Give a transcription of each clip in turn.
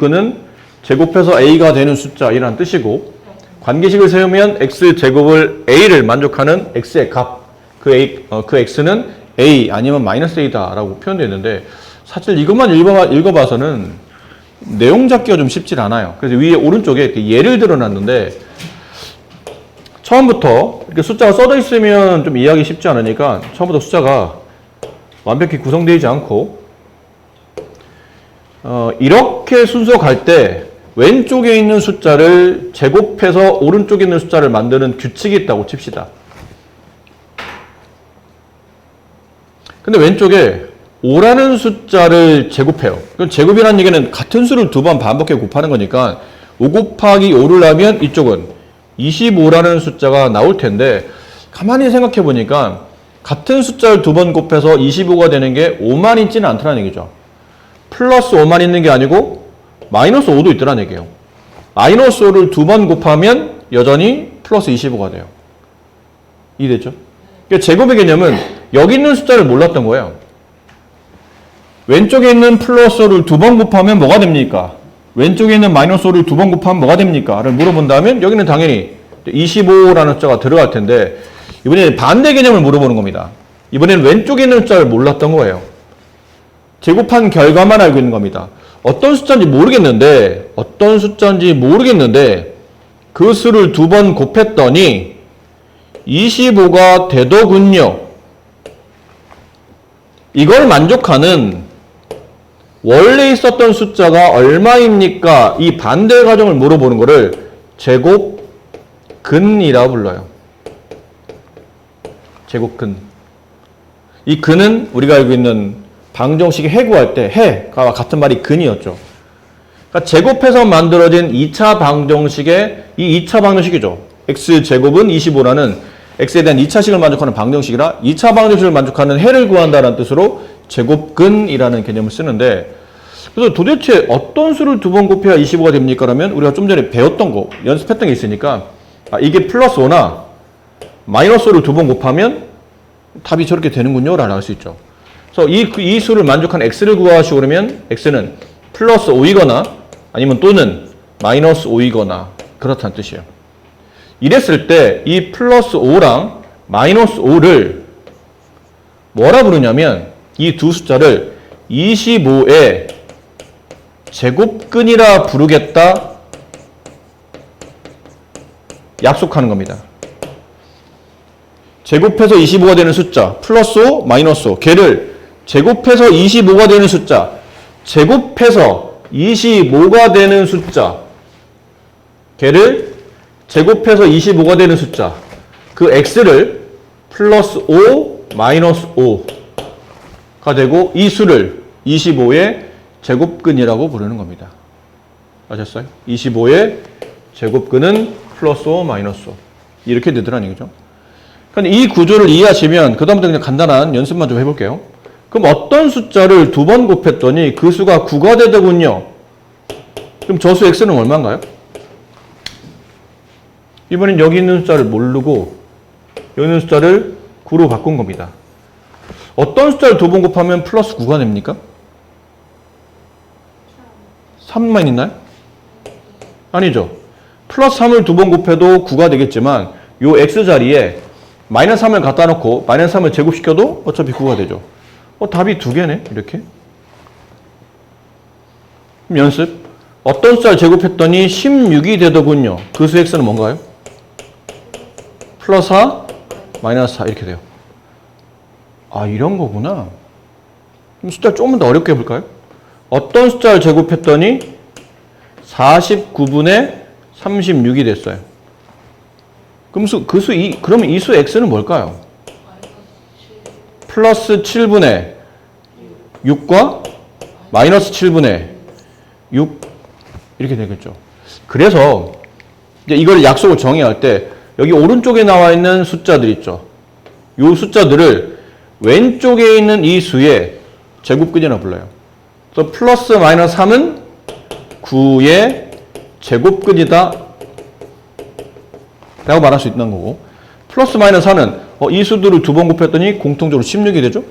제곱근은 제곱해서 a가 되는 숫자이라는 뜻이고 관계식을 세우면 x제곱을 a를 만족하는 x의 값, 그 x는 a 아니면 마이너스 a다라고 표현되어 있는데 사실 이것만 읽어봐서는 내용 잡기가 좀 쉽지 않아요. 그래서 위에 오른쪽에 이렇게 예를 들어놨는데 처음부터 이렇게 숫자가 써져 있으면 좀 이해하기 쉽지 않으니까 처음부터 숫자가 완벽히 구성되지 않고 이렇게 순서 갈 때 왼쪽에 있는 숫자를 제곱해서 오른쪽에 있는 숫자를 만드는 규칙이 있다고 칩시다. 근데 왼쪽에 5라는 숫자를 제곱해요. 그럼 제곱이라는 얘기는 같은 수를 두 번 반복해 곱하는 거니까 5 곱하기 5를 하면 이쪽은 25라는 숫자가 나올 텐데 가만히 생각해 보니까 같은 숫자를 두 번 곱해서 25가 되는 게 5만 있지는 않다는 얘기죠. 플러스 5만 있는 게 아니고 마이너스 5도 있더라는 얘기예요. 마이너스 5를 두 번 곱하면 여전히 플러스 25가 돼요. 이해됐죠? 그러니까 제곱의 개념은 여기 있는 숫자를 몰랐던 거예요. 왼쪽에 있는 플러스 5를 두 번 곱하면 뭐가 됩니까? 왼쪽에 있는 마이너스 5를 두 번 곱하면 뭐가 됩니까? 를 물어본다면 여기는 당연히 25라는 숫자가 들어갈 텐데 이번에는 반대 개념을 물어보는 겁니다. 이번에는 왼쪽에 있는 숫자를 몰랐던 거예요. 제곱한 결과만 알고 있는 겁니다. 어떤 숫자인지 모르겠는데 그 수를 두 번 곱했더니 25가 되더군요. 이걸 만족하는 원래 있었던 숫자가 얼마입니까? 이 반대 과정을 물어보는 거를 제곱근이라고 불러요. 제곱근. 이 근은 우리가 알고 있는 방정식의 해구할 때 해가 같은 말이 근이었죠. 그러니까 제곱해서 만들어진 2차 방정식의 이 2차 방정식이죠. x제곱은 25라는 x에 대한 2차식을 만족하는 방정식이라 2차 방정식을 만족하는 해를 구한다는 뜻으로 제곱근이라는 개념을 쓰는데 그래서 도대체 어떤 수를 두 번 곱해야 25가 됩니까? 그러면 우리가 좀 전에 배웠던 거, 연습했던 게 있으니까 이게 플러스 5나 마이너스 5를 두 번 곱하면 답이 저렇게 되는군요 라고 할 수 있죠. 그래서 이 수를 만족한 x를 구하시고 그러면 x는 플러스 5이거나 아니면 또는 마이너스 5이거나 그렇다는 뜻이에요. 이랬을 때 이 플러스 5랑 마이너스 5를 뭐라 부르냐면 이 두 숫자를 25의 제곱근이라 부르겠다 약속하는 겁니다. 제곱해서 25가 되는 숫자 플러스 5, 마이너스 5 걔를 제곱해서 25가 되는 숫자 제곱해서 25가 되는 숫자 걔를 제곱해서 25가 되는 숫자 그 x를 플러스 5, 마이너스 5가 되고 이 수를 25의 제곱근이라고 부르는 겁니다. 아셨어요? 25의 제곱근은 플러스 5, 마이너스 5 이렇게 되더라는 얘기죠. 그러니까 이 구조를 이해하시면 그 다음부터 그냥 간단한 연습만 좀 해볼게요. 그럼 어떤 숫자를 두 번 곱했더니 그 수가 9가 되더군요. 그럼 저 수 x는 얼마인가요? 이번엔 여기 있는 숫자를 모르고 여기 있는 숫자를 9로 바꾼 겁니다. 어떤 숫자를 두 번 곱하면 플러스 9가 됩니까? 3만 있나요? 아니죠. 플러스 3을 두 번 곱해도 9가 되겠지만 요 x자리에 마이너스 3을 갖다 놓고 마이너스 3을 제곱시켜도 어차피 9가 되죠. 답이 두 개네. 이렇게. 그럼 연습. 어떤 숫자를 제곱했더니 16이 되더군요. 그 수 x는 뭔가요? 플러스 4, 마이너스 4 이렇게 돼요. 아, 이런 거구나. 그럼 숫자 조금 더 어렵게 해볼까요? 어떤 숫자를 제곱했더니 49분의 36이 됐어요. 그럼 그러면 이 수 x는 뭘까요? 플러스 7분의 6과 마이너스 7분의 6 이렇게 되겠죠. 그래서 이제 이걸 약속을 정의할 때 여기 오른쪽에 나와 있는 숫자들 있죠. 이 숫자들을 왼쪽에 있는 이 수의 제곱근이라고 불러요. 그래서 플러스 마이너스 3은 9의 제곱근이다 라고 말할 수 있는 거고 플러스 마이너스 4는 이 수들을 두 번 곱했더니 공통적으로 16이 되죠.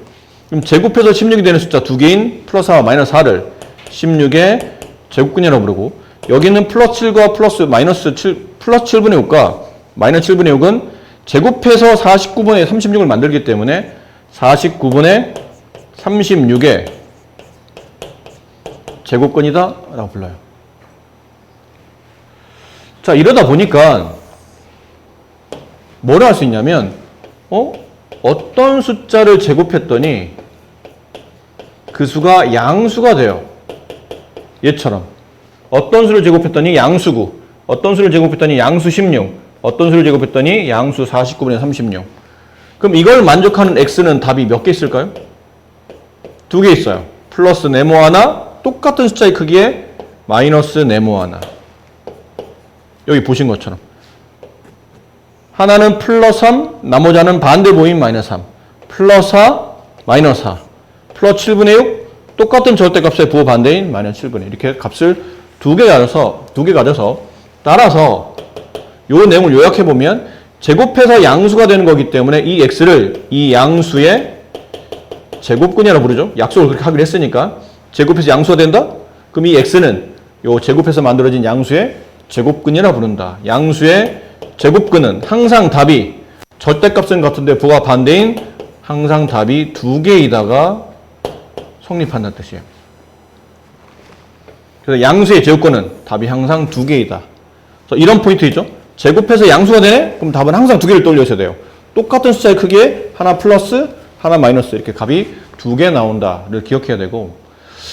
그럼 제곱해서 16이 되는 숫자 두 개인 플러스 4와 마이너스 4를 16의 제곱근이라고 부르고, 여기는 플러스 7과 마이너스 7, 플러스 7분의 6과 마이너스 7분의 6은 제곱해서 49분의 36을 만들기 때문에 49분의 36의 제곱근이다 라고 불러요. 자, 이러다 보니까 뭐를 할 수 있냐면 어떤 숫자를 제곱했더니 그 수가 양수가 돼요. 얘처럼 어떤 수를 제곱했더니 양수 9, 어떤 수를 제곱했더니 양수 16, 어떤 수를 제곱했더니 양수 49분의 36. 그럼 이걸 만족하는 x는 답이 몇 개 있을까요? 2개 있어요. 플러스 네모 하나, 똑같은 숫자의 크기에 마이너스 네모 하나. 여기 보신 것처럼 하나는 플러스 3, 나머지 하나는 반대 보인 마이너스 3, 플러스 4, 마이너스 4, 플러스 7분의 6, 똑같은 절대값의 부호 반대인 마이너스 7분의 1. 이렇게 값을 두 개 가져서 따라서 요 내용을 요약해보면 제곱해서 양수가 되는 거기 때문에 이 x를 이 양수의 제곱근이라고 부르죠. 약속을 그렇게 하기로 했으니까 제곱해서 양수가 된다? 그럼 이 x는 요 제곱해서 만들어진 양수의 제곱근이라 부른다. 양수의 제곱근은 항상 답이 절대값은 같은데 부호가 반대인 항상 답이 2개이다가 성립한다는 뜻이에요. 그래서 양수의 제곱근은 답이 항상 2개이다. 이런 포인트 있죠? 제곱해서 양수가 되네? 그럼 답은 항상 2개를 떠올려셔야 돼요. 똑같은 숫자의 크기에 하나 플러스, 하나 마이너스 이렇게 값이 2개 나온다를 기억해야 되고,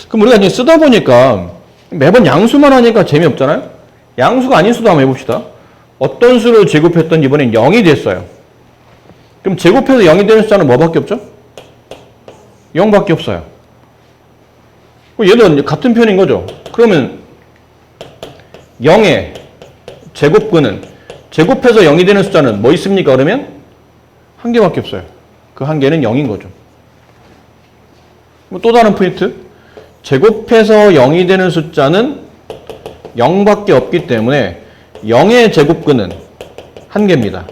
그럼 우리가 이제 쓰다 보니까 매번 양수만 하니까 재미없잖아요? 양수가 아닌 수도 한번 해봅시다. 어떤 수를 제곱했던 이번엔 0이 됐어요. 그럼 제곱해서 0이 되는 숫자는 뭐밖에 없죠? 0밖에 없어요. 얘도 같은 편인 거죠. 그러면 0의 제곱근은 제곱해서 0이 되는 숫자는 뭐 있습니까? 그러면 한 개밖에 없어요. 그 한 개는 0인 거죠. 또 다른 포인트. 제곱해서 0이 되는 숫자는 0밖에 없기 때문에 0의 제곱근은 한 개입니다.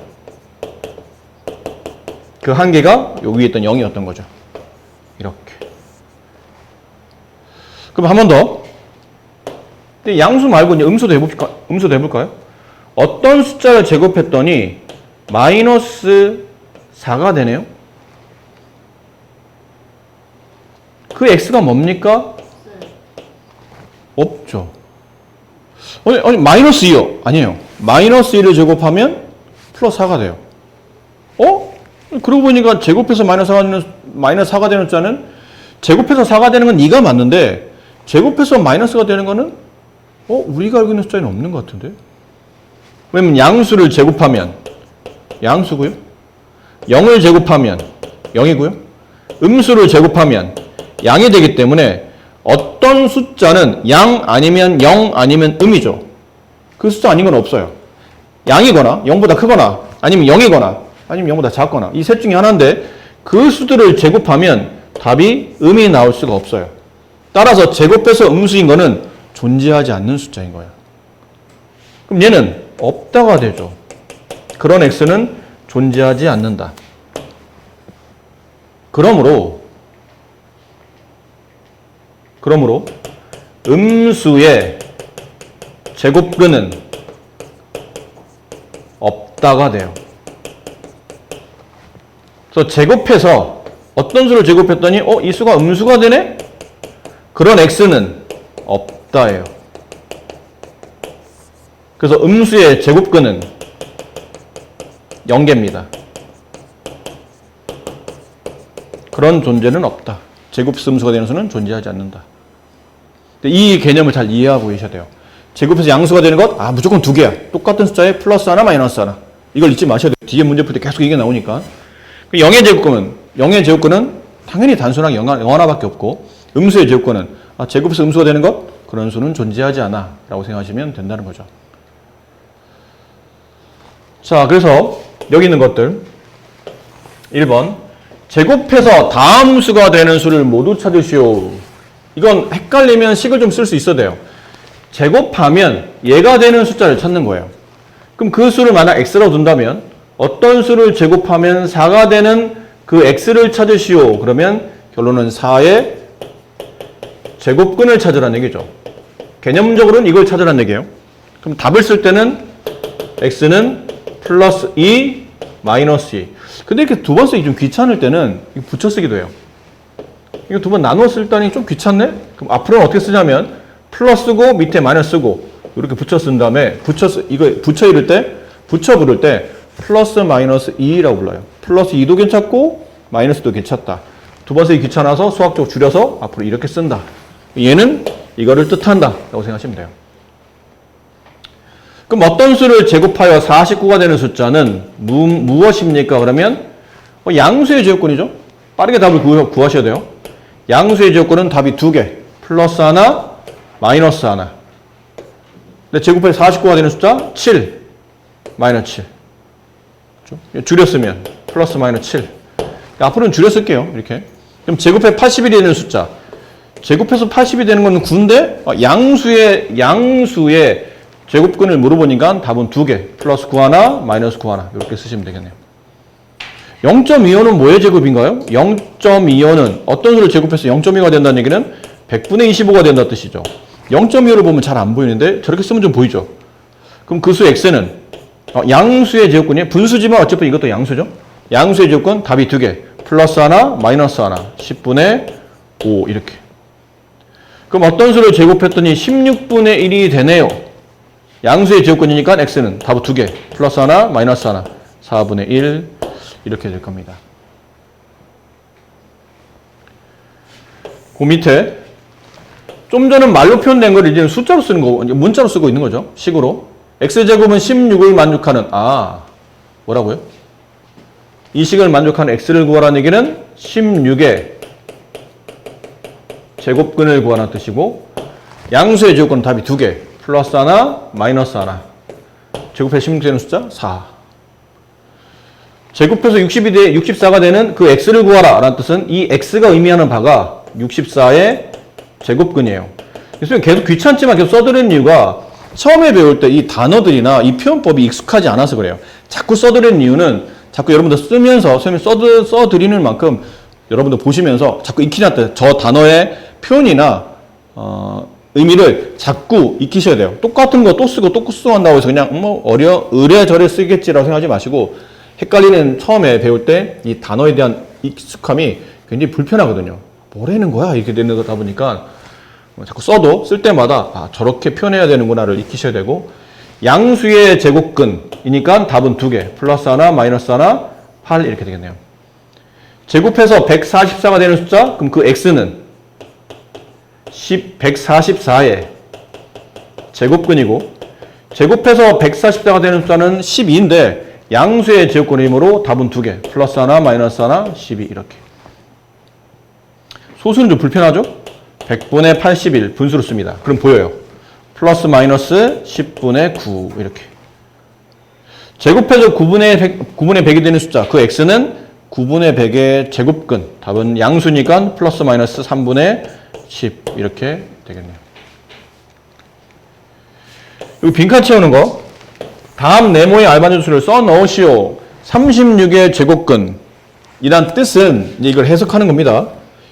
그 한 개가 여기 있던 0이었던 거죠. 이렇게. 그럼 한 번 더. 근데 양수 말고 이제 음수도 해볼까요? 어떤 숫자를 제곱했더니 마이너스 4가 되네요. 그 x가 뭡니까? 없죠. 아니 마이너스 2요. 아니에요. 마이너스 1을 제곱하면 플러스 4가 돼요. 그러고 보니까 제곱해서 마이너스 4가 되는 숫자는 제곱해서 4가 되는 건 2가 맞는데 제곱해서 마이너스가 되는 거는 우리가 알고 있는 숫자에는 없는 것 같은데? 왜냐면 양수를 제곱하면 양수고요. 0을 제곱하면 0이고요. 음수를 제곱하면 양이 되기 때문에 어떤 숫자는 양 아니면 0 아니면 음이죠. 그 숫자 아닌 건 없어요. 양이거나 0보다 크거나 아니면 0이거나 아니면 0보다 작거나 이 셋 중에 하나인데 그 수들을 제곱하면 답이 음이 나올 수가 없어요. 따라서 제곱해서 음수인 거는 존재하지 않는 숫자인 거예요. 그럼 얘는 없다가 되죠. 그런 x는 존재하지 않는다. 그러므로 음수의 제곱근은 없다가 돼요. 그래서 제곱해서 어떤 수를 제곱했더니 이 수가 음수가 되네? 그런 x는 없다예요. 그래서 음수의 제곱근은 0개입니다. 그런 존재는 없다. 제곱해서 음수가 되는 수는 존재하지 않는다. 이 개념을 잘 이해하고 계셔야 돼요. 제곱해서 양수가 되는 것, 무조건 2개야. 똑같은 숫자에 플러스 하나, 마이너스 하나. 이걸 잊지 마셔야 돼요. 뒤에 문제 풀 때 계속 이게 나오니까. 0의 제곱근은 당연히 단순하게 0 하나밖에 없고, 음수의 제곱근은 제곱해서 음수가 되는 것, 그런 수는 존재하지 않아. 라고 생각하시면 된다는 거죠. 자, 그래서 여기 있는 것들. 1번. 제곱해서 다음 수가 되는 수를 모두 찾으시오. 이건 헷갈리면 식을 좀 쓸 수 있어야 돼요. 제곱하면 얘가 되는 숫자를 찾는 거예요. 그럼 그 수를 만약 x라고 둔다면 어떤 수를 제곱하면 4가 되는 그 x를 찾으시오. 그러면 결론은 4의 제곱근을 찾으라는 얘기죠. 개념적으로는 이걸 찾으라는 얘기예요. 그럼 답을 쓸 때는 x는 플러스 2, 마이너스 2. 근데 이렇게 두 번 쓰기 좀 귀찮을 때는 이거 붙여 쓰기도 해요. 이거 두 번 나눠 쓸 때는 좀 귀찮네? 그럼 앞으로는 어떻게 쓰냐면 플러스고 밑에 마이너스고 이렇게 붙여 쓴 다음에 이거 붙여 이룰 때 붙여 부를 때 플러스 마이너스 2라고 불러요. 플러스 2도 괜찮고 마이너스도 괜찮다. 두 번 쓰기 귀찮아서 수학적으로 줄여서 앞으로 이렇게 쓴다. 얘는 이거를 뜻한다 라고 생각하시면 돼요. 그럼 어떤 수를 제곱하여 49가 되는 숫자는 무엇입니까? 그러면 양수의 제곱근이죠. 빠르게 답을 구하셔야 돼요. 양수의 제곱근은 답이 두 개. 플러스 하나, 마이너스 하나. 근데 제곱해서 49가 되는 숫자 7, 마이너스 7. 줄였으면 플러스 마이너스 7. 앞으로는 줄여 쓸게요. 이렇게. 그럼 제곱해 80이 되는 숫자. 제곱해서 80이 되는 건 9인데 양수의 제곱근을 물어보니까 답은 두 개. 플러스 9 하나, 마이너스 9 하나. 이렇게 쓰시면 되겠네요. 0.25는 뭐의 제곱인가요? 0.25는 어떤 수를 제곱해서 0.25가 된다는 얘기는 100분의 25가 된다는 뜻이죠. 0.25를 보면 잘 안 보이는데 저렇게 쓰면 좀 보이죠. 그럼 그 수 x는 양수의 제곱근이에요. 분수지만 어차피 이것도 양수죠. 양수의 제곱근 답이 두 개. 플러스 하나, 마이너스 하나. 10분의 5 이렇게. 그럼 어떤 수를 제곱했더니 16분의 1이 되네요. 양수의 제곱근이니까 x는 답은 두 개. 플러스 하나, 마이너스 하나. 4분의 1 이렇게 될 겁니다. 그 밑에 좀 전에 말로 표현된 걸 이제 숫자로 쓰는 거, 문자로 쓰고 있는 거죠. 식으로. x제곱은 16을 만족하는, 뭐라고요? 이 식을 만족하는 x를 구하라는 얘기는 16의 제곱근을 구하라는 뜻이고, 양수의 제곱근은 답이 두 개. 플러스 하나, 마이너스 하나. 제곱해 16 되는 숫자 4. 제곱해서 64가 되는 그 x를 구하라 라는 뜻은 이 x가 의미하는 바가 64의 제곱근이에요. 그래서 계속 귀찮지만 계속 써드리는 이유가 처음에 배울 때 이 단어들이나 이 표현법이 익숙하지 않아서 그래요. 자꾸 써드리는 이유는 자꾸 여러분들 쓰면서 써드리는 만큼 여러분들 보시면서 자꾸 익히지 않다. 저 단어의 표현이나 의미를 자꾸 익히셔야 돼요. 똑같은 거 또 쓰고 한다고 해서 그냥 의뢰저래 쓰겠지라고 생각하지 마시고 헷갈리는 처음에 배울 때 이 단어에 대한 익숙함이 굉장히 불편하거든요. 뭐라는 거야? 이렇게 되는 거다 보니까 자꾸 써도 쓸 때마다 저렇게 표현해야 되는구나를 익히셔야 되고 양수의 제곱근이니까 답은 두 개. 플러스 하나, 마이너스 하나, 8 이렇게 되겠네요. 제곱해서 144가 되는 숫자? 그럼 그 x는 144의 제곱근이고 제곱해서 144가 되는 숫자는 12인데 양수의 제곱근이므로 답은 두 개. 플러스 하나, 마이너스 하나, 12 이렇게. 소수는 좀 불편하죠? 100분의 81 분수로 씁니다. 그럼 보여요. 플러스 마이너스 10분의 9 이렇게. 제곱해서 9분의 100이 되는 숫자. 그 x는 9분의 100의 제곱근. 답은 양수니까 플러스 마이너스 3분의 10 이렇게 되겠네요. 여기 빈칸 채우는 거. 다음 네모의 알맞은 수를 써 넣으시오. 36의 제곱근 이란 뜻은 이걸 해석하는 겁니다.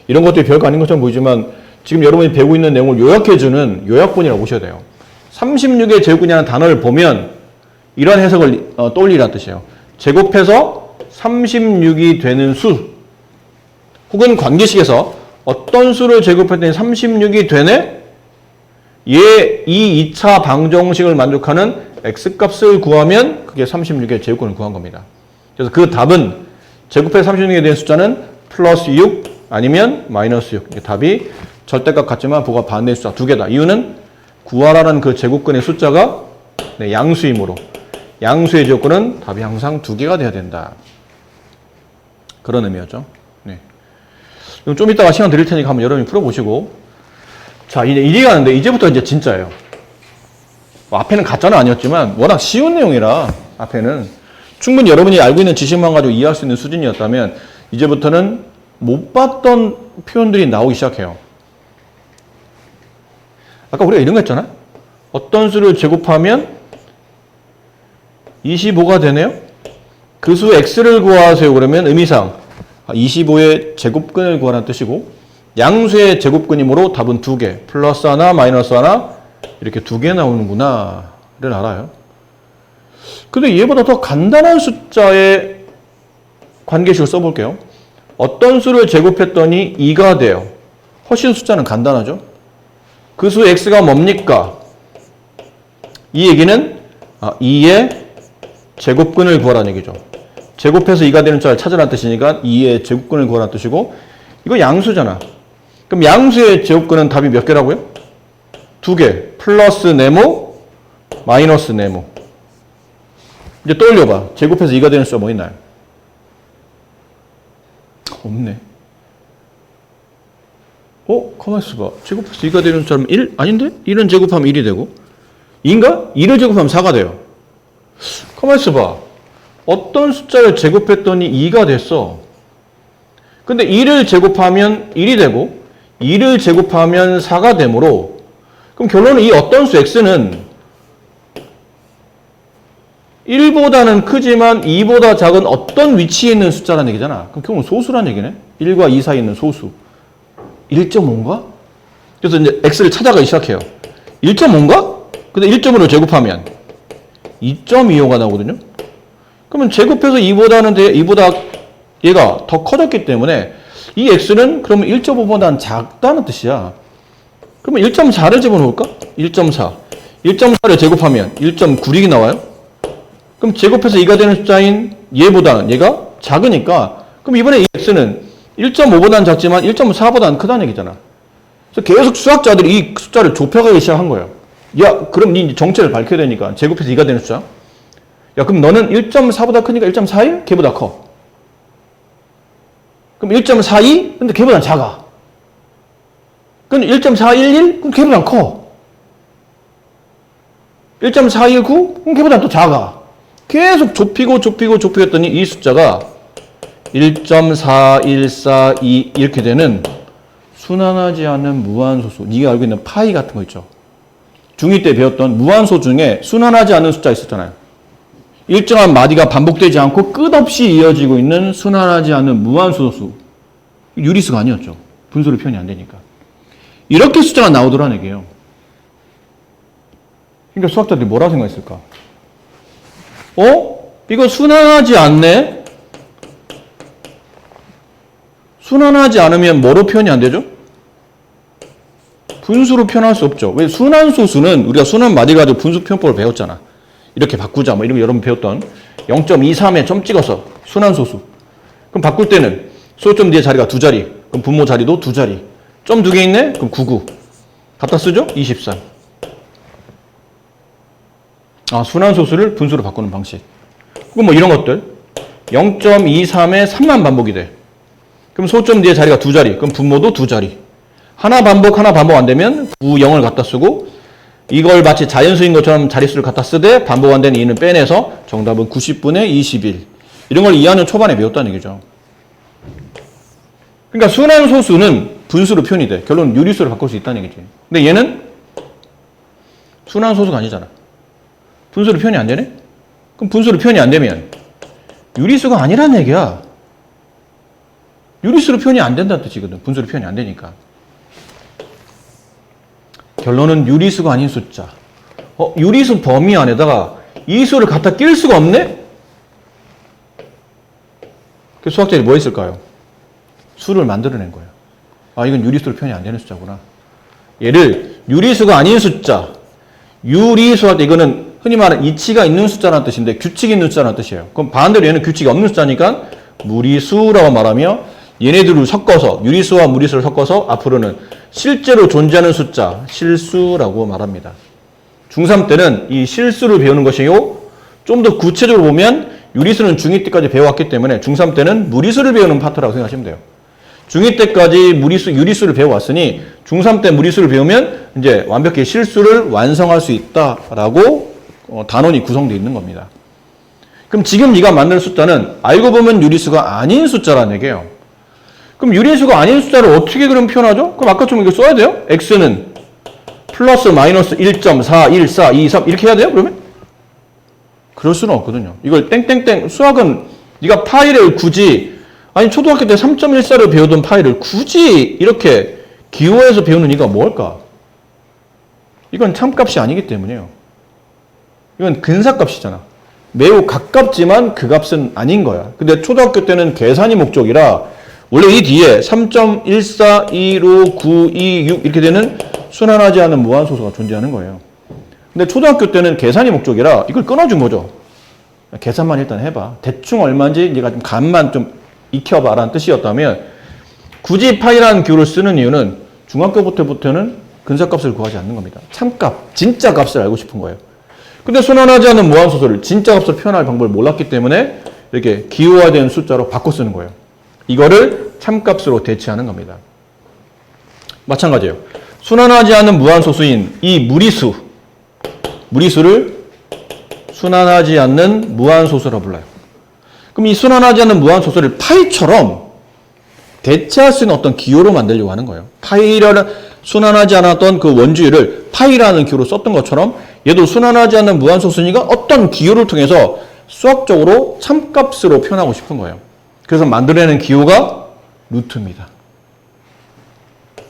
이런 것들이 별거 아닌 것처럼 보이지만 지금 여러분이 배우고 있는 내용을 요약해주는 요약본이라고 보셔야 돼요. 36의 제곱근이라는 단어를 보면 이런 해석을 떠올리라는 뜻이에요. 제곱해서 36이 되는 수 혹은 관계식에서 어떤 수를 제곱했더니 36이 되네? 이 2차 방정식을 만족하는 x값을 구하면 그게 36의 제곱근을 구한 겁니다. 그래서 그 답은 제곱해서 36에 대한 숫자는 플러스 6 아니면 마이너스 6. 이게 답이 절대값 같지만 보가 반대의 숫자 두 개다. 이유는 구하라는 그 제곱근의 숫자가 양수이므로 양수의 제곱근은 답이 항상 두 개가 돼야 된다. 그런 의미였죠. 네. 좀 이따가 시간 드릴 테니까 한번 여러분이 풀어보시고. 자, 이제 이해 가는데 이제부터 이제 진짜예요. 앞에는 가짜는 아니었지만 워낙 쉬운 내용이라 앞에는 충분히 여러분이 알고 있는 지식만 가지고 이해할 수 있는 수준이었다면 이제부터는 못 봤던 표현들이 나오기 시작해요. 아까 우리가 이런 거 했잖아요. 어떤 수를 제곱하면 25가 되네요. 그 수 x를 구하세요. 그러면 의미상 25의 제곱근을 구하라는 뜻이고 양수의 제곱근이므로 답은 두 개. 플러스 하나, 마이너스 하나, 이렇게 두 개 나오는구나를 알아요. 근데 얘보다 더 간단한 숫자의 관계식을 써볼게요. 어떤 수를 제곱했더니 2가 돼요. 훨씬 숫자는 간단하죠. 그 수 x가 뭡니까? 이 얘기는 2의 제곱근을 구하라는 얘기죠. 제곱해서 2가 되는 숫자를 찾으라는 뜻이니까 2의 제곱근을 구하라는 뜻이고, 이거 양수잖아. 그럼 양수의 제곱근은 답이 몇 개라고요? 2개. 플러스 네모, 마이너스 네모. 이제 떠올려봐. 제곱해서 2가 되는 숫자 뭐 있나요? 없네. 가만히 있어봐. 제곱해서 2가 되는 숫자는 1? 아닌데? 1은 제곱하면 1이 되고. 2인가? 2를 제곱하면 4가 돼요. 가만히 있어봐. 어떤 숫자를 제곱했더니 2가 됐어. 근데 2를 제곱하면 1이 되고 2를 제곱하면 4가 되므로, 그럼 결론은 이 어떤 수 x는 1보다는 크지만 2보다 작은 어떤 위치에 있는 숫자라는 얘기잖아. 그럼 결국은 소수라는 얘기네. 1과 2 사이에 있는 소수. 1.5인가? 그래서 이제 x를 찾아가기 시작해요. 1.5인가? 근데 1.5를 제곱하면 2.25가 나오거든요. 그러면 제곱해서 2보다 얘가 더 커졌기 때문에 이 x는 그러면 1.5보다는 작다는 뜻이야. 그러면 1.4를 집어넣을까? 1.4. 1.4를 제곱하면 1.96이 나와요. 그럼 제곱해서 2가 되는 숫자인 얘보다는 얘가 작으니까, 그럼 이번에 이 x는 1.5보다는 작지만 1.4보다는 크다는 얘기잖아. 그래서 계속 수학자들이 이 숫자를 좁혀가기 시작한 거예요. 야, 그럼 네 정체를 밝혀야 되니까 제곱해서 2가 되는 숫자. 야, 그럼 너는 1.4보다 크니까 1.41? 걔보다 커. 그럼 1.42? 근데 걔보다 작아. 그럼 1.411? 그럼 걔보다 커. 1.419? 그럼 걔보다 또 작아. 계속 좁히고 했더니 이 숫자가 1.4142 이렇게 되는 순환하지 않은 무한소수. 네가 알고 있는 파이 같은 거 있죠. 중2 때 배웠던 무한소 중에 순환하지 않은 숫자 있었잖아요. 일정한 마디가 반복되지 않고 끝없이 이어지고 있는 순환하지 않은 무한소수. 유리수가 아니었죠. 분수로 표현이 안 되니까. 이렇게 숫자가 나오더라는 얘기예요. 그러니까 수학자들이 뭐라 생각했을까? 이거 순환하지 않네? 순환하지 않으면 뭐로 표현이 안 되죠? 분수로 표현할 수 없죠. 왜? 순환소수는 우리가 순환 마디 가지고 분수 표현법을 배웠잖아. 이렇게 바꾸자, 이런 거 여러분 배웠던 0.23에 점 찍어서 순환소수. 그럼 바꿀 때는 소점 뒤에 자리가 두 자리, 그럼 분모 자리도 두 자리. 점 두 개 있네? 그럼 99. 갖다 쓰죠? 23. 순환소수를 분수로 바꾸는 방식. 그럼 이런 것들. 0.23에 3만 반복이 돼. 그럼 소점 뒤에 자리가 두 자리, 그럼 분모도 두 자리. 하나 반복 안 되면 9, 0을 갖다 쓰고, 이걸 마치 자연수인 것처럼 자릿수를 갖다 쓰되 반복 안 되는 2는 빼내서 정답은 90분의 21. 이런 걸 2학년 초반에 배웠다는 얘기죠. 그러니까 순환소수는 분수로 표현이 돼. 결론은 유리수를 바꿀 수 있다는 얘기지. 근데 얘는 순환소수가 아니잖아. 분수로 표현이 안 되네? 그럼 분수로 표현이 안 되면 유리수가 아니라는 얘기야. 유리수로 표현이 안 된다는 뜻이거든. 분수로 표현이 안 되니까. 결론은 유리수가 아닌 숫자. 유리수 범위 안에다가 이 수를 갖다 낄 수가 없네? 그래서 수학자들이 뭐 했을까요? 수를 만들어낸 거예요. 이건 유리수로 표현이 안 되는 숫자구나. 얘를 유리수가 아닌 숫자. 유리수할 때 이거는 흔히 말하는 이치가 있는 숫자라는 뜻인데 규칙이 있는 숫자라는 뜻이에요. 그럼 반대로 얘는 규칙이 없는 숫자니까 무리수라고 말하며, 얘네들을 섞어서 유리수와 무리수를 섞어서 앞으로는 실제로 존재하는 숫자, 실수라고 말합니다. 중3 때는 이 실수를 배우는 것이요. 좀 더 구체적으로 보면 유리수는 중2 때까지 배워왔기 때문에 중3 때는 무리수를 배우는 파트라고 생각하시면 돼요. 중2 때까지 유리수를 배워왔으니 중3 때 무리수를 배우면 이제 완벽히 실수를 완성할 수 있다라고 단원이 구성되어 있는 겁니다. 그럼 지금 네가 만든 숫자는 알고 보면 유리수가 아닌 숫자라는 얘기예요. 그럼 유리수가 아닌 숫자를 어떻게 그럼 표현하죠? 그럼 아까처럼 이거 써야 돼요? x는 플러스 마이너스 1.4, 1, 4, 2, 3 이렇게 해야 돼요? 그러면? 그럴 수는 없거든요. 이걸 땡땡땡, 수학은 네가 파이를 굳이, 초등학교 때 3.14를 배우던 파이를 굳이 이렇게 기호해서 배우는 이유가 뭘까? 이건 참값이 아니기 때문에요. 이건 근사값이잖아. 매우 가깝지만 그 값은 아닌 거야. 근데 초등학교 때는 계산이 목적이라 원래 이 뒤에 3.1425926 이렇게 되는 순환하지 않은 무한소수가 존재하는 거예요. 근데 초등학교 때는 계산이 목적이라 이걸 끊어준 거죠. 계산만 일단 해봐. 대충 얼마인지 네가 좀 감만 좀 익혀봐라는 뜻이었다면 굳이 파이라는 기호를 쓰는 이유는 중학교부터는 근사값을 구하지 않는 겁니다. 참값, 진짜 값을 알고 싶은 거예요. 근데 순환하지 않은 무한소수를 진짜 값으로 표현할 방법을 몰랐기 때문에 이렇게 기호화된 숫자로 바꿔 쓰는 거예요. 이거를 참값으로 대체하는 겁니다. 마찬가지예요. 순환하지 않은 무한소수인 이 무리수를 순환하지 않는 무한소수라 불러요. 그럼 이 순환하지 않는 무한소수를 파이처럼 대체할 수 있는 어떤 기호로 만들려고 하는 거예요. 파이라는 순환하지 않았던 그 원주율을 파이라는 기호로 썼던 것처럼 얘도 순환하지 않는 무한소수니까 어떤 기호를 통해서 수학적으로 참값으로 표현하고 싶은 거예요. 그래서 만들어내는 기호가 루트입니다.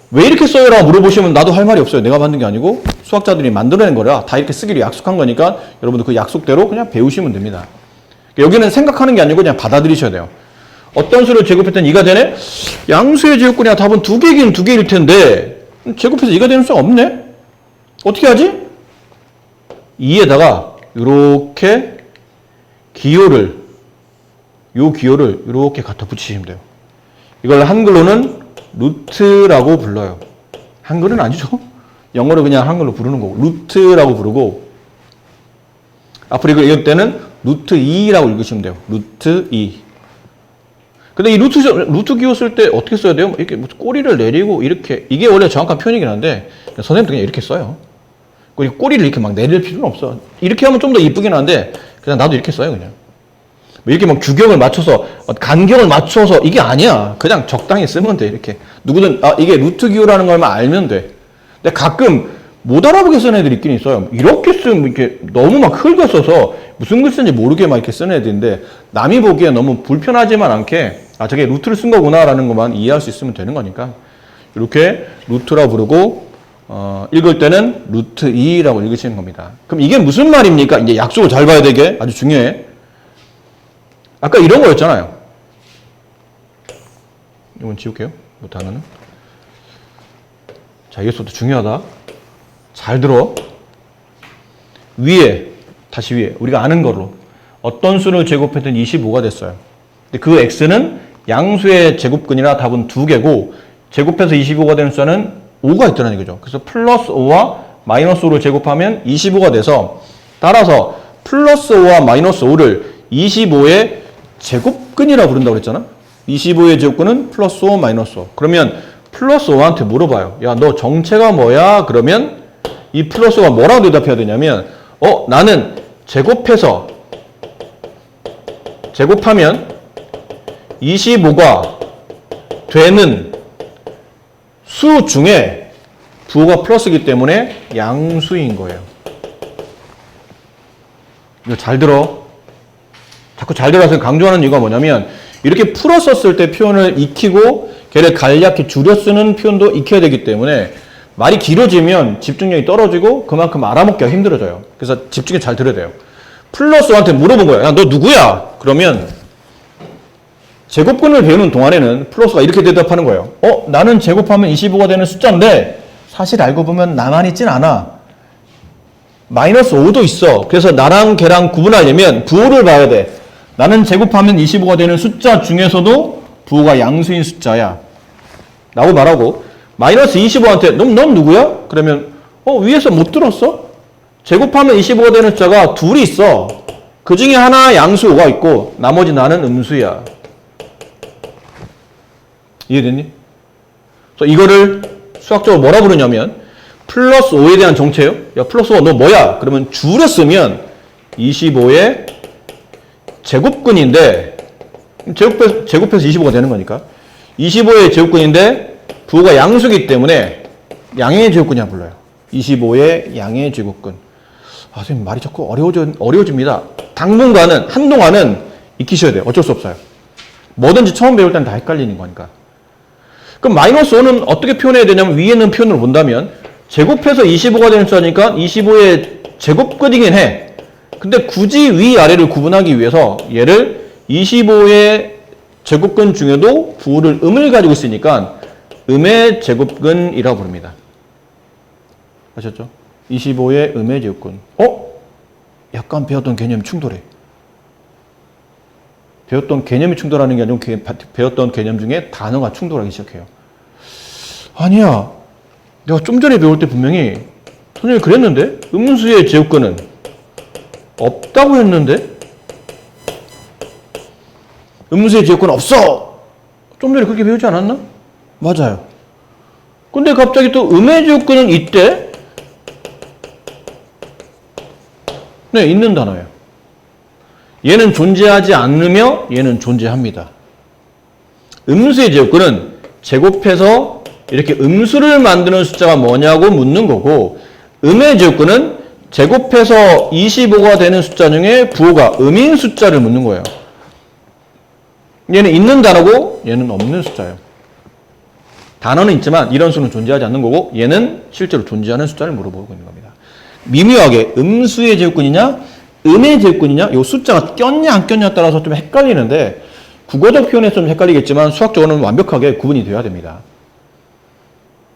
왜 이렇게 써요? 라고 물어보시면 나도 할 말이 없어요. 내가 만든 게 아니고 수학자들이 만들어낸 거라 다 이렇게 쓰기로 약속한 거니까 여러분들 그 약속대로 그냥 배우시면 됩니다. 여기는 생각하는 게 아니고 그냥 받아들이셔야 돼요. 어떤 수를 제곱했더니 2가 되네? 양수의 제곱근이야 답은 2개긴 2개일 텐데 제곱해서 2가 되는 수가 없네? 어떻게 하지? 2에다가 이렇게 기호를 이렇게 갖다 붙이시면 돼요. 이걸 한글로는 루트라고 불러요. 한글은 아니죠. 영어로 그냥 한글로 부르는 거고 루트라고 부르고 앞으로 이걸 읽을 때는 루트 2라고 읽으시면 돼요. 루트 2. 근데 이 루트 기호 쓸 때 어떻게 써야 돼요? 이렇게 꼬리를 내리고 이렇게 이게 원래 정확한 표현이긴 한데 선생님도 그냥 이렇게 써요. 그리고 꼬리를 이렇게 막 내릴 필요는 없어. 이렇게 하면 좀 더 이쁘긴 한데 그냥 나도 이렇게 써요 그냥. 이렇게 막 규격을 맞춰서 간격을 맞춰서 이게 아니야. 그냥 적당히 쓰면 돼 이렇게. 누구든 이게 루트 기호라는 걸만 알면 돼. 근데 가끔 못 알아보게 쓰는 애들이 있긴 있어요. 이렇게 쓰면 이렇게 너무 막 흙어 써서 무슨 글 쓰는지 모르게 막 이렇게 쓰는 애들인데 남이 보기에 너무 불편하지만 않게 저게 루트를 쓴 거구나라는 것만 이해할 수 있으면 되는 거니까 이렇게 루트라 부르고 읽을 때는 루트 2라고 읽으시는 겁니다. 그럼 이게 무슨 말입니까? 이제 약속을 잘 봐야 되게 아주 중요해. 아까 이런 거였잖아요. 이건 지울게요. 이 단어는. 자, 이것부터 중요하다. 잘 들어. 다시 위에 우리가 아는 거로 어떤 수를 제곱했든 25가 됐어요. 근데 그 x는 양수의 제곱근이라 답은 2개고 제곱해서 25가 되는 숫자는 5가 있더라는 거죠. 그래서 플러스 5와 마이너스 5를 제곱하면 25가 돼서 따라서 플러스 5와 마이너스 5를 25의 제곱근이라고 부른다고 그랬잖아. 25의 제곱근은 플러스 5 마이너스 5. 그러면 플러스 5한테 물어봐요. 야, 너 정체가 뭐야? 그러면 이 플러스 5가 뭐라고 대답해야 되냐면 나는 제곱하면 25가 되는 수 중에 부호가 플러스이기 때문에 양수인 거예요. 이거 잘 들어. 자꾸 잘 들어서 강조하는 이유가 뭐냐면 이렇게 풀어 썼을 때 표현을 익히고 걔를 간략히 줄여 쓰는 표현도 익혀야 되기 때문에 말이 길어지면 집중력이 떨어지고 그만큼 알아먹기가 힘들어져요. 그래서 집중이 잘 들어야 돼요. 플러스 5한테 물어본 거야. 야, 너 누구야? 그러면 제곱근을 배우는 동안에는 플러스가 이렇게 대답하는 거예요. 나는 제곱하면 25가 되는 숫자인데 사실 알고 보면 나만 있진 않아. 마이너스 5도 있어. 그래서 나랑 걔랑 구분하려면 부호를 봐야 돼. 나는 제곱하면 25가 되는 숫자 중에서도 부호가 양수인 숫자야. 라고 말하고 마이너스 25한테 넌 누구야? 그러면 위에서 못 들었어? 제곱하면 25가 되는 숫자가 둘이 있어. 그 중에 하나 양수 5가 있고 나머지 나는 음수야. 이해됐니? 그래서 이거를 수학적으로 뭐라 부르냐면 플러스 5에 대한 정체요. 야, 플러스 5 너 뭐야? 그러면 줄여 쓰면 25의 제곱근인데 제곱해서 25가 되는 거니까 25의 제곱근인데 부호가 양수기 때문에 양의 제곱근이라고 불러요. 25의 양의 제곱근. 선생님 말이 자꾸 어려워집니다. 당분간은 한동안은 익히셔야 돼요. 어쩔 수 없어요. 뭐든지 처음 배울 때는 다 헷갈리는 거니까. 그럼 마이너스 5는 어떻게 표현해야 되냐면 위에 있는 표현으로 본다면 제곱해서 25가 되는 숫자니까 25의 제곱근이긴 해. 근데 굳이 위아래를 구분하기 위해서 얘를 25의 제곱근 중에도 부호를 음을 가지고 있으니까 음의 제곱근이라고 부릅니다. 아셨죠? 25의 음의 제곱근. 약간 배웠던 개념이 충돌해. 배웠던 개념이 충돌하는 게 아니고 배웠던 개념 중에 단어가 충돌하기 시작해요. 아니야. 내가 좀 전에 배울 때 분명히 선생님이 그랬는데 음수의 제곱근은 없다고 했는데 음수의 제곱근은 없어. 좀 전에 그렇게 배우지 않았나? 맞아요. 근데 갑자기 또 음의 제곱근은 있대? 네, 있는 단어예요. 얘는 존재하지 않으며 얘는 존재합니다. 음수의 제곱근은 제곱해서 이렇게 음수를 만드는 숫자가 뭐냐고 묻는 거고, 음의 제곱근은 제곱해서 25가 되는 숫자 중에 부호가 음인 숫자를 묻는 거예요. 얘는 있는 단어고 얘는 없는 숫자예요. 단어는 있지만 이런 수는 존재하지 않는 거고 얘는 실제로 존재하는 숫자를 물어보고 있는 겁니다. 미묘하게 음수의 제곱근이냐 음의 제곱근이냐 이 숫자가 꼈냐 안 꼈냐에 따라서 좀 헷갈리는데 국어적 표현에서 좀 헷갈리겠지만 수학적으로는 완벽하게 구분이 되어야 됩니다.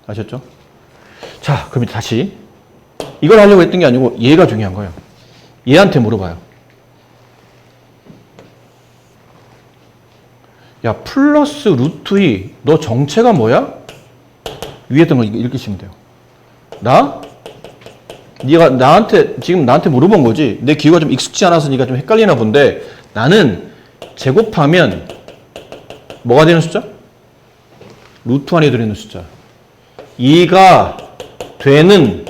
아셨죠? 자, 그럼 다시 이걸 하려고 했던 게 아니고 얘가 중요한 거예요. 얘한테 물어봐요. 야, 플러스 루트 2, 너 정체가 뭐야? 위에 있던 거 읽으시면 돼요. 네가 지금 나한테 물어본 거지. 내 기호가 좀 익숙지 않아서 네가 좀 헷갈리나 본데 나는 제곱하면 뭐가 되는 숫자? 루트 안에 들어있는 숫자. 2가 되는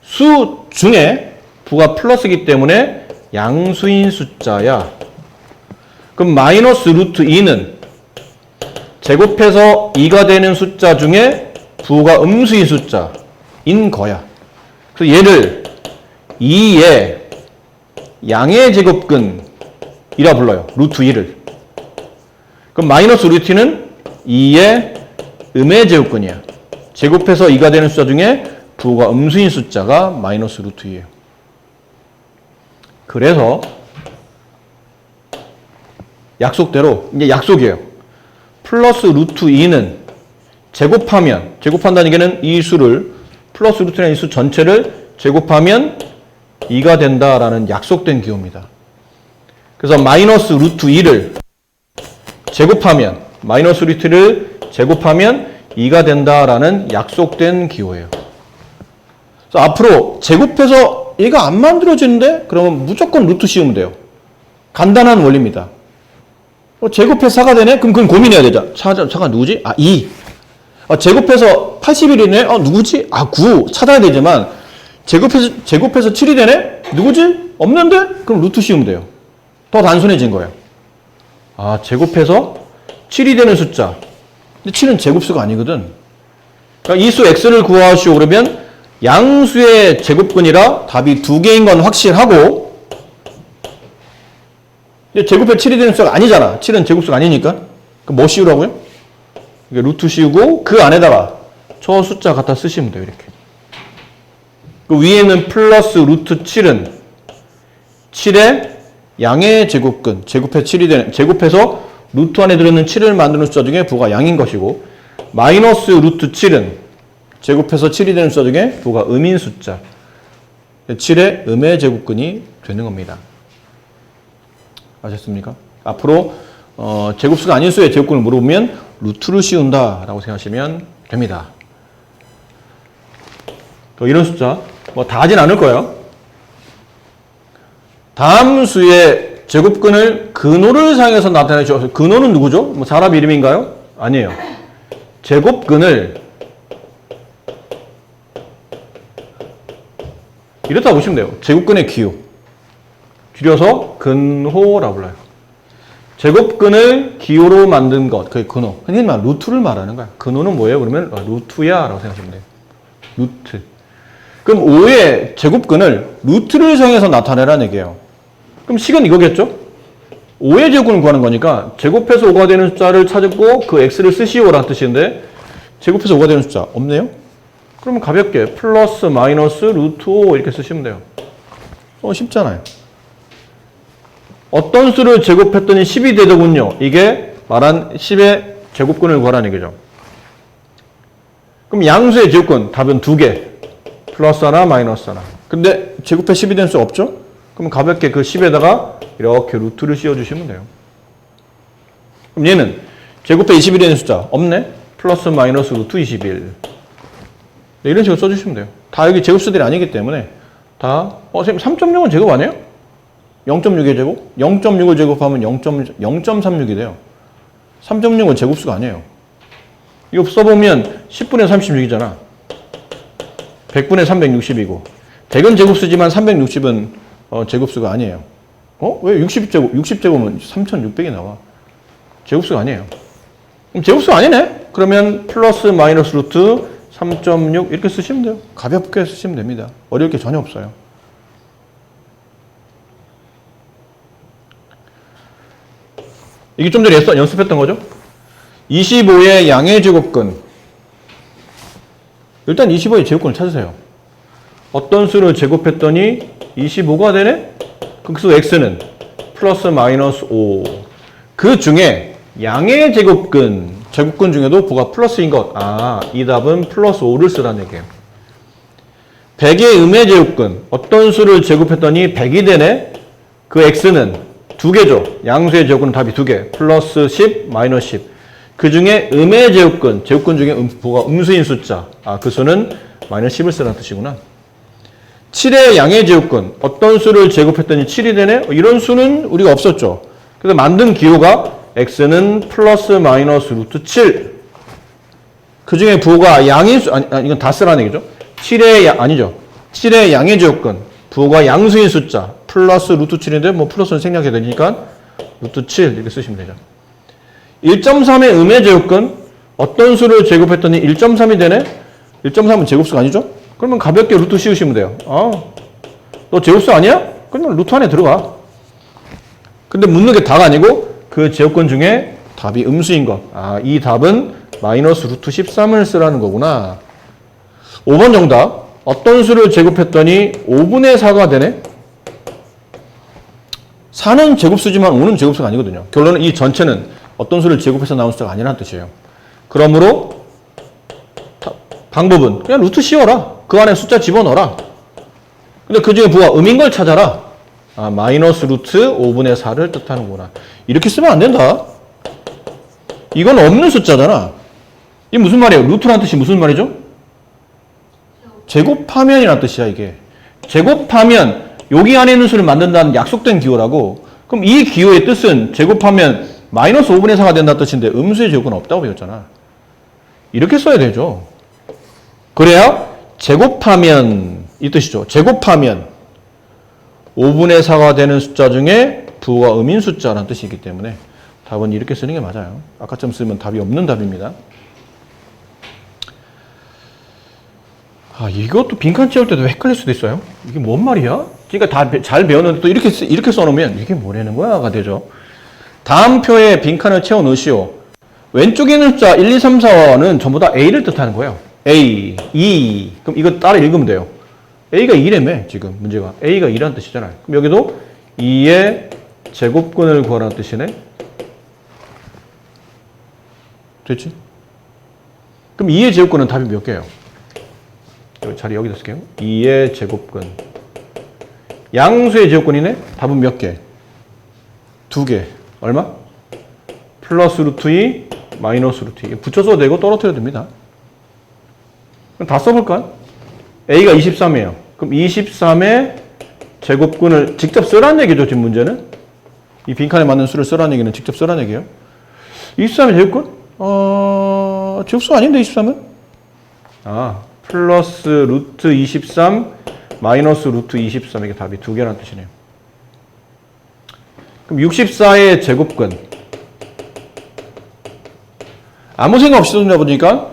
수 중에 부가 플러스이기 때문에 양수인 숫자야. 그럼 마이너스 루트 2는 제곱해서 2가 되는 숫자 중에 부가 음수인 숫자인 거야. 그래서 얘를 2의 양의 제곱근이라 불러요. 루트 2를. 그럼 마이너스 루트 2는 2의 음의 제곱근이야. 제곱해서 2가 되는 숫자 중에 부호가 음수인 숫자가 마이너스 루트 2예요. 그래서 약속대로 이제 약속이에요. 플러스 루트 2는 제곱한다는 얘기는 이 수를 플러스 루트라는 이 수 전체를 제곱하면 2가 된다라는 약속된 기호입니다. 그래서 마이너스 루트 2를 제곱하면 마이너스 루트를 제곱하면 2가 된다라는 약속된 기호예요. 그래서 앞으로 제곱해서 얘가 안 만들어지는데 그러면 무조건 루트 씌우면 돼요. 간단한 원리입니다. 제곱해서 4가 되네? 그럼 그건 고민해야 되죠. 차가 누구지? 2. 제곱해서 81이네? 누구지? 9. 찾아야 되지만 제곱해서 7이 되네? 누구지? 없는데? 그럼 루트 씌우면 돼요. 더 단순해진 거예요. 제곱해서 7이 되는 숫자. 근데 7은 제곱수가 아니거든. 그러니까 이 수 x를 구하시오 그러면 양수의 제곱근이라 답이 2개인 건 확실하고 제곱해 7이 되는 숫자가 아니잖아. 7은 제곱수가 아니니까. 그럼 뭐 씌우라고요? 루트 씌우고 그 안에다가 저 숫자 갖다 쓰시면 돼요. 이렇게. 그 위에는 플러스 루트 7은 7의 양의 제곱근. 제곱해서 루트 안에 들어있는 7을 만드는 숫자 중에 부가 양인 것이고 마이너스 루트 7은 제곱해서 7이 되는 숫자 중에 부가 음인 숫자. 7의 음의 제곱근이 되는 겁니다. 아셨습니까? 앞으로 제곱수가 아닌 수의 제곱근을 물어보면 루트를 씌운다라고 생각하시면 됩니다. 또 이런 숫자 다 하진 않을 거예요. 다음 수의 제곱근을 근호를 사용해서 나타내죠. 근호는 누구죠? 사람 이름인가요? 아니에요. 제곱근을 이렇다 보시면 돼요. 제곱근의 기호. 줄여서 근호라고 불러요. 제곱근을 기호로 만든 것, 그게 근호. 흔히 말 루트를 말하는 거야. 근호는 뭐예요? 그러면 루트야 라고 생각하시면 돼요. 루트. 그럼 5의 제곱근을 루트를 사용해서 나타내라는 얘기예요. 그럼 식은 이거겠죠? 5의 제곱근을 구하는 거니까 제곱해서 5가 되는 숫자를 찾고 그 x를 쓰시오라는 뜻인데 제곱해서 5가 되는 숫자 없네요? 그러면 가볍게 플러스 마이너스 루트 5 이렇게 쓰시면 돼요. 쉽잖아요. 어떤 수를 제곱했더니 10이 되더군요. 이게 말한 10의 제곱근을 구하라는 얘기죠. 그럼 양수의 제곱근 답은 2개. 플러스 하나, 마이너스 하나. 근데 제곱해 10이 된 수 없죠? 그럼 가볍게 그 10에다가 이렇게 루트를 씌워주시면 돼요. 그럼 얘는 제곱해 20이 되는 숫자 없네? 플러스 마이너스 루트 21. 네, 이런 식으로 써주시면 돼요. 다 여기 제곱수들이 아니기 때문에 다 선생님 3.6은 제곱 아니에요? 0.6의 제곱? 0.6을 제곱하면 0.36이 돼요. 3.6은 제곱수가 아니에요. 이거 써보면 10분의 36이잖아. 100분의 360이고 100은 제곱수지만 360은 제곱수가 아니에요. 왜 60제곱? 60제곱은 3600이 나와. 제곱수가 아니에요. 그럼 제곱수가 아니네? 그러면 플러스 마이너스 루트 3.6 이렇게 쓰시면 돼요. 가볍게 쓰시면 됩니다. 어려울 게 전혀 없어요. 이게 좀 전에 연습했던 거죠? 25의 양의 제곱근. 일단 25의 제곱근을 찾으세요. 어떤 수를 제곱했더니 25가 되네? 그 수 x는 플러스 마이너스 5. 그 중에 양의 제곱근 중에도 부가 플러스인 것. 이 답은 플러스 5를 쓰라는 얘기예요. 100의 음의 제곱근. 어떤 수를 제곱했더니 100이 되네? 그 x는 2개죠. 양수의 제곱근은 답이 2개. 플러스 10, 마이너스 10. 그 중에 음의 제곱근 중에 부가 음수인 숫자. 그 수는 마이너스 10을 쓰라는 뜻이구나. 7의 양의 제곱근. 어떤 수를 제곱했더니 7이 되네? 이런 수는 우리가 없었죠. 그래서 만든 기호가 x는 플러스 마이너스 루트 7. 그 중에 부호가 양인 수, 이건 다 쓰라는 얘기죠. 7의 양의 제곱근. 부호가 양수인 숫자. 플러스 루트 7인데, 플러스는 생략해야 되니까, 루트 7 이렇게 쓰시면 되죠. 1.3의 음의 제곱근. 어떤 수를 제곱했더니 1.3이 되네? 1.3은 제곱수가 아니죠? 그러면 가볍게 루트 씌우시면 돼요. 너 제곱수 아니야? 그러면 루트 안에 들어가. 근데 묻는 게 다가 아니고 그 제곱근 중에 답이 음수인 것. 이 답은 마이너스 루트 13을 쓰라는 거구나. 5번 정답. 어떤 수를 제곱했더니 5분의 4가 되네? 4는 제곱수지만 5는 제곱수가 아니거든요. 결론은 이 전체는 어떤 수를 제곱해서 나온 숫자가 아니라는 뜻이에요. 그러므로 방법은 그냥 루트 씌워라. 그 안에 숫자 집어넣어라. 근데 그 중에 부가 음인 걸 찾아라. 마이너스 루트 5분의 4를 뜻하는구나. 이렇게 쓰면 안 된다. 이건 없는 숫자잖아. 이게 무슨 말이에요? 루트라는 뜻이 무슨 말이죠? 제곱하면이라는 뜻이야, 이게. 제곱하면 여기 안에 있는 수를 만든다는 약속된 기호라고. 그럼 이 기호의 뜻은 제곱하면 마이너스 5분의 4가 된다는 뜻인데 음수의 제곱은 없다고 배웠잖아. 이렇게 써야 되죠. 그래야 제곱하면 이 뜻이죠. 제곱하면 5분의 4가 되는 숫자 중에 부호가 음인 숫자라는 뜻이기 때문에 답은 이렇게 쓰는 게 맞아요. 아까처럼 쓰면 답이 없는 답입니다. 이것도 빈칸 채울 때도 헷갈릴 수도 있어요. 이게 뭔 말이야? 그러니까 다 잘 배웠는데 또 이렇게 써놓으면 이게 뭐라는 거야가 되죠. 다음 표에 빈칸을 채워 넣으시오. 왼쪽에 있는 숫자 1, 2, 3, 4는 전부 다 A를 뜻하는 거예요. A, 2. 그럼 이거 따라 읽으면 돼요. A가 2라며, 지금 문제가. A가 2라는 뜻이잖아요. 그럼 여기도 2의 제곱근을 구하라는 뜻이네. 됐지? 그럼 2의 제곱근은 답이 몇 개예요? 자리 여기다 쓸게요. 2의 제곱근. 양수의 제곱근이네? 답은 몇 개? 2개. 얼마? 플러스 루트 2, 마이너스 루트 2. 붙여서도 되고 떨어뜨려도 됩니다. 그럼 다 써볼까? A가 23이에요. 그럼 23의 제곱근을 직접 쓰라는 얘기죠, 지금 문제는. 이 빈칸에 맞는 수를 쓰라는 얘기는 직접 쓰라는 얘기예요. 23의 제곱근? 제곱수 아닌데, 23은? 플러스 루트 23, 마이너스 루트 23. 이게 답이 2개라는 뜻이네요. 그럼 64의 제곱근. 아무 생각 없이 쓰다 보니까,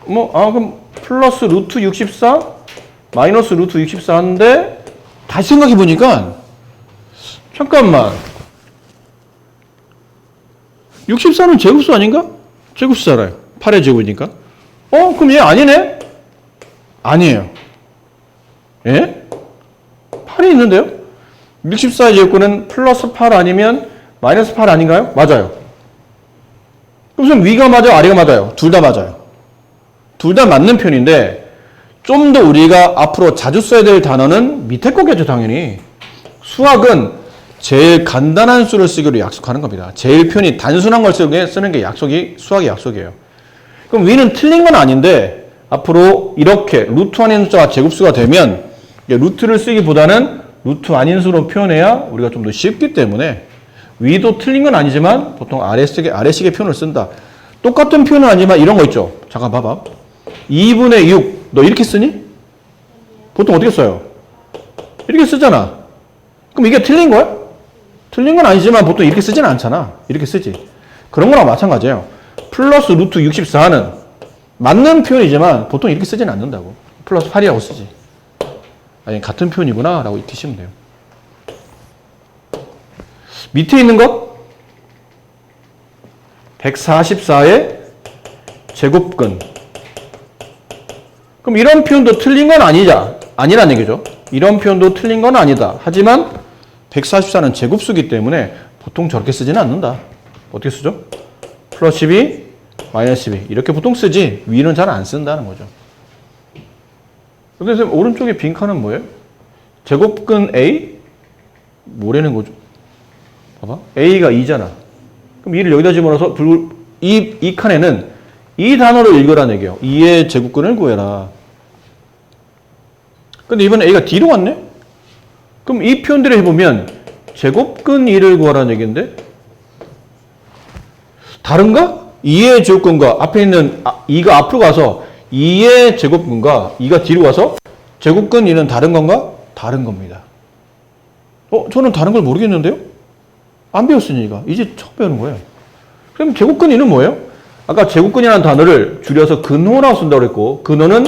그럼 플러스 루트 64, 마이너스 루트 64 하는데, 다시 생각해 보니까, 잠깐만. 64는 제곱수 아닌가? 제곱수잖아요. 8의 제곱이니까. 그럼 얘 아니네? 아니에요. 예? 8이 있는데요? 64의 제곱근은 플러스 8 아니면 마이너스 8 아닌가요? 맞아요. 그럼 위가 맞아요? 아래가 맞아요? 둘 다 맞아요. 둘 다 맞는 편인데 좀 더 우리가 앞으로 자주 써야 될 단어는 밑에 거겠죠, 당연히. 수학은 제일 간단한 수를 쓰기로 약속하는 겁니다. 제일 편히 단순한 걸 쓰는 게 수학의 약속이에요. 그럼 위는 틀린 건 아닌데 앞으로 이렇게 루트 아닌 숫자가 제곱수가 되면 루트를 쓰기보다는 루트 아닌 수로 표현해야 우리가 좀 더 쉽기 때문에 위도 틀린 건 아니지만 보통 아래식의 표현을 쓴다. 똑같은 표현은 아니지만 이런 거 있죠. 잠깐 봐봐. 2분의 6. 너 이렇게 쓰니? 보통 어떻게 써요? 이렇게 쓰잖아. 그럼 이게 틀린 거야? 틀린 건 아니지만 보통 이렇게 쓰지는 않잖아. 이렇게 쓰지. 그런 거랑 마찬가지예요. 플러스 루트 64는 맞는 표현이지만 보통 이렇게 쓰지는 않는다고. 플러스 8이라고 쓰지. 아니, 같은 표현이구나 라고 익히시면 돼요. 밑에 있는 것 144의 제곱근. 그럼 이런 표현도 틀린 건 아니란 얘기죠. 이런 표현도 틀린 건 아니다. 하지만 144는 제곱수기 때문에 보통 저렇게 쓰지는 않는다. 어떻게 쓰죠? 플러스 12, 마이너스 12 이렇게 보통 쓰지 위는 잘 안 쓴다는 거죠. 그런데 선생님 오른쪽에 빈 칸은 뭐예요? 제곱근 A? 뭐라는 거죠? 봐봐. A가 2잖아. 그럼 2를 여기다 집어넣어서 이 칸에는 이 단어를 읽으라는 얘기예요. 2의 제곱근을 구해라. 근데 이번에 A가 D로 왔네? 그럼 이 표현들을 해보면 제곱근 2를 구하라는 얘기인데 다른가? 2의 제곱근과 앞에 있는 2가 앞으로 가서 2의 제곱근과 2가 뒤로 가서 제곱근 2는 다른 건가? 다른 겁니다. 저는 다른 걸 모르겠는데요? 안 배웠으니까 이제 처음 배우는 거예요. 그럼 제곱근 2는 뭐예요? 아까 제곱근이라는 단어를 줄여서 근호라고 쓴다고 그랬고 근호는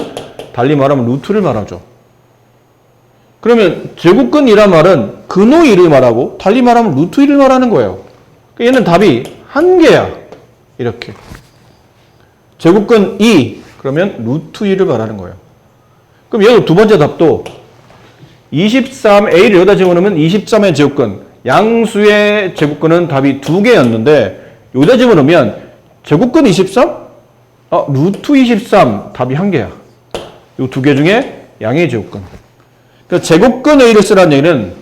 달리 말하면 루트를 말하죠. 그러면 제곱근 2란 말은 근호 2를 말하고 달리 말하면 루트 2를 말하는 거예요. 얘는 답이 한 개야. 이렇게. 제곱근 2 그러면 루트 2를 말하는 거예요. 그럼 여기 두 번째 답도 23a를 여기다 집어넣으면 23의 제곱근 양수의 제곱근은 답이 두 개였는데 여기다 집어넣으면 제곱근 23? 루트 23 답이 한 개야. 이 두 개 중에 양의 제곱근. 그러니까 제곱근 a를 쓰라는 얘기는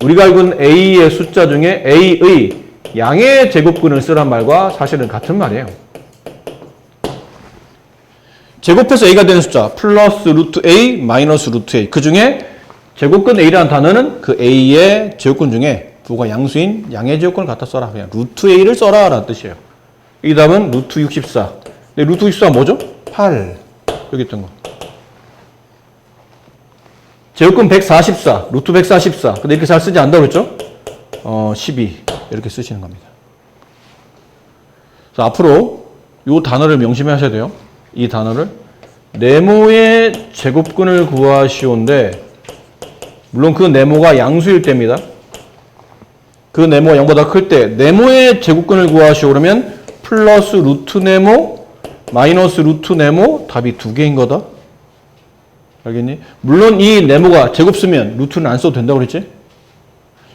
우리가 알고 있는 a의 숫자 중에 a의 양의 제곱근을 쓰란 말과 사실은 같은 말이에요. 제곱해서 a가 되는 숫자 플러스 루트 a 마이너스 루트 a 그 중에 제곱근 a라는 단어는 그 a의 제곱근 중에 부가 양수인 양의 제곱근을 갖다 써라. 그냥 루트 a를 써라 라는 뜻이에요. 이 답은 루트 64. 근데 루트 64가 뭐죠? 8. 여기 있던 거. 제곱근 144. 루트 144. 근데 이렇게 잘 쓰지 않는다고 그랬죠? 12. 이렇게 쓰시는 겁니다. 그래서 앞으로 이 단어를 명심해 하셔야 돼요. 이 단어를. 네모의 제곱근을 구하시오인데 물론 그 네모가 양수일 때입니다. 그 네모가 0보다 클 때 네모의 제곱근을 구하시오 그러면 플러스 루트 네모 마이너스 루트 네모 답이 두 개인 거다. 알겠니? 물론 이 네모가 제곱수면 루트는 안 써도 된다고 그랬지?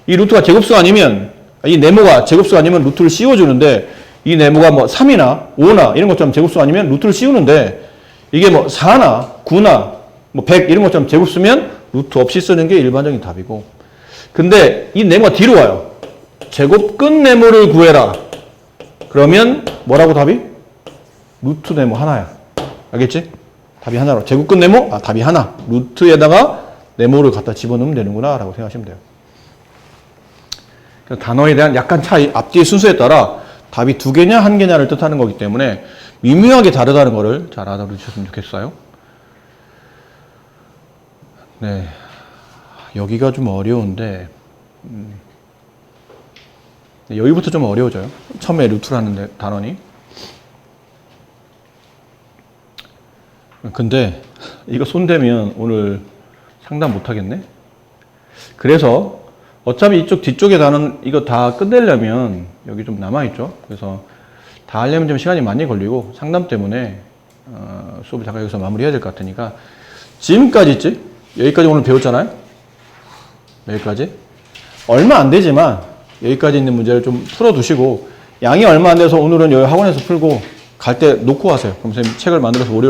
이 루트가 제곱수가 아니면 이 네모가 제곱수가 아니면 루트를 씌워주는데 이 네모가 뭐 3이나 5나 이런 것처럼 제곱수가 아니면 루트를 씌우는데 이게 뭐 4나 9나 뭐 100 이런 것처럼 제곱수면 루트 없이 쓰는 게 일반적인 답이고 근데 이 네모가 뒤로 와요. 제곱근 네모를 구해라. 그러면 뭐라고 답이? 루트 네모 하나야. 알겠지? 답이 하나로. 제곱근 네모? 답이 하나. 루트에다가 네모를 갖다 집어넣으면 되는구나 라고 생각하시면 돼요. 단어에 대한 약간 차이, 앞뒤의 순서에 따라 답이 두 개냐 한 개냐를 뜻하는 거기 때문에 미묘하게 다르다는 거를 잘 알아두셨으면 좋겠어요. 네, 여기가 좀 어려운데 여기부터 좀 어려워져요. 처음에 루트라는 단어니. 근데 이거 손대면 오늘 상담 못하겠네. 그래서 어차피 이쪽 뒤쪽에 단원 이거 다 끝내려면 여기 좀 남아있죠. 그래서 다 하려면 좀 시간이 많이 걸리고 상담 때문에 수업을 잠깐 여기서 마무리해야 될 것 같으니까 지금까지 있지? 여기까지 오늘 배웠잖아요? 여기까지. 얼마 안 되지만 여기까지 있는 문제를 좀 풀어두시고 양이 얼마 안 돼서 오늘은 여기 학원에서 풀고 갈 때 놓고 하세요. 그럼 선생님 책을 만들어서 월요일